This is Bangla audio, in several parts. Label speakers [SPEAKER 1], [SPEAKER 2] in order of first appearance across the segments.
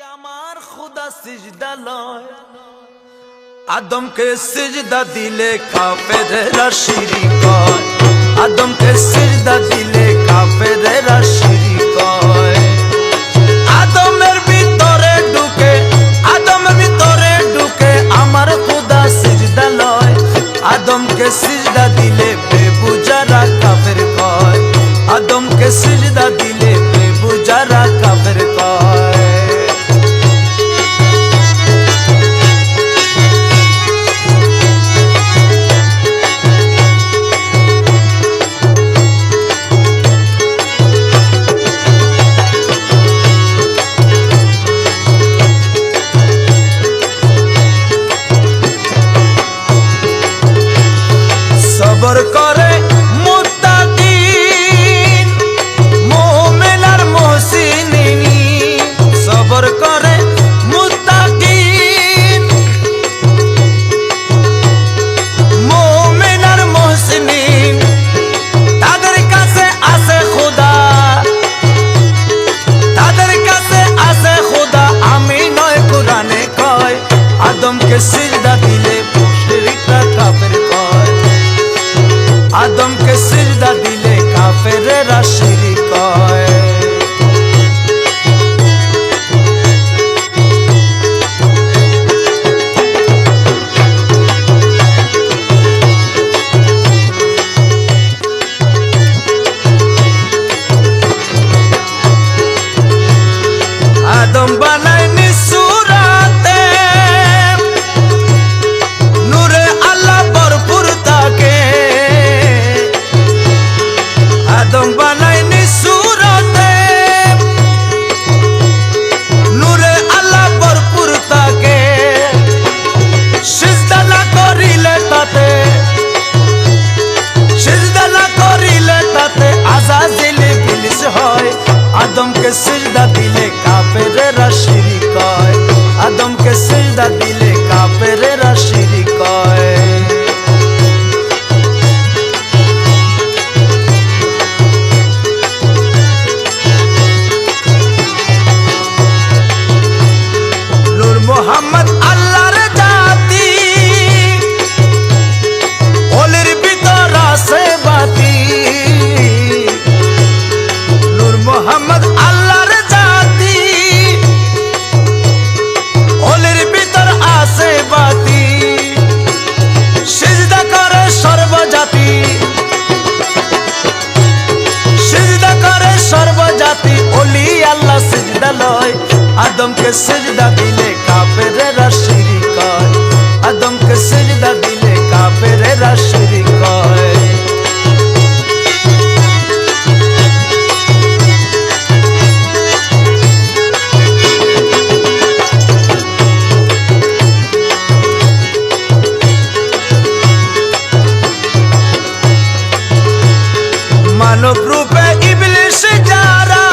[SPEAKER 1] আমার খুদা সিজদা লয় আদমকে সিজদা দিলে কাফেররা শিরক হয় আদমকে সিজদা দিলে কাফেররা শিরক হয় আদমের ভিতরে ঢুকে আমার খুদা সিজদা লয় আদমকে সিজদা দিলে বেবুজারা কাফের কয় আদমকে সিজদা দিলে বেবুজারা কাফের কয় সবর করে মুত্তাকিন মুমিন আর মুহসিনিন সবর করে মুত্তাকিন মুমিন আর মুহসিনিন তাদের কাছে আছে খোদা আমি নয় কোরআনে কয় আদমকে সিজদা দিলে মুশরিকরা কাফের কয় আদমকে সিজদা দিলে কাফেররা শিরক কয় আদম বানায়নি সূরাতে নূরে আল্লাহ ভরপুর থাকে আদম বানায়নি সূরাতে নূরে আল্লাহ ভরপুর থাকে সিজদা না করিলে তাতে আযাজিল ইবলিস হয় আদমকে সিজদা দিলে কাফেররা শিরক কয় আদমকে সিজদা দিলে কাফেররা শিরক কয় নূর মুহাম্মদ আল্লাহর জাতি ওলির ভিতর আছে বাতি নূর মুহাম্মদ আল্লাহর জাতি ওলির ভিতর আছে বাতি সিজদা করে সর্বজাতি ওলি আল্লাহ সিজদা লয় আদমকে সিজদা দিলে কাফেররা শিরক কয় আদমকে সিজদা দিলে কাফেররা শিরক কয় মানব রূপে ইবলিস যারা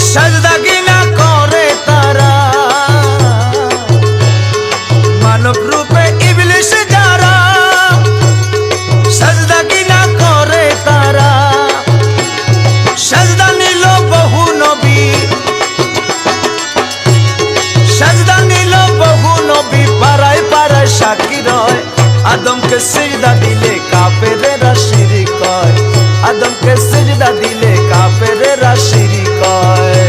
[SPEAKER 1] সাজদা কিনা করে তারা মানব রূপে ইবলিস যারা সাজদা কিনা করে তারা সাজদা নিল বহু নবী পাড়ায় পাড়ায় সাক্ষী রয় আদমকে সিজদা দিলে কাফেররা শিরক কয় আদমকে সিজদা দিলে কাফেররা শিরক কয়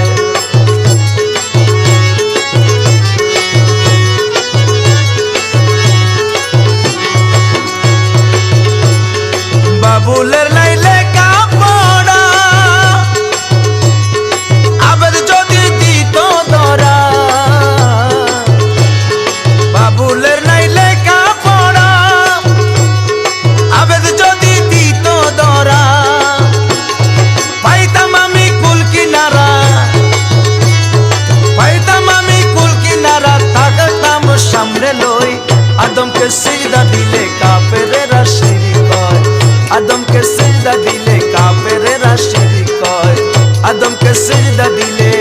[SPEAKER 1] বাবুলের লাইলে কাপড়া আবেদ যদি দিত ধরা বাবুলের নাইলে কাপড়া আবেদ যদি দিত ধরা পাইতাম আমি কুল কিনারা থাকতাম সামনে লই আদমকে সিজদা দিলে কাফেররা শিরক কয় আদমকে সিজদা দিলে কাফেররা শিরক কয় আদমকে সিজদা দিলে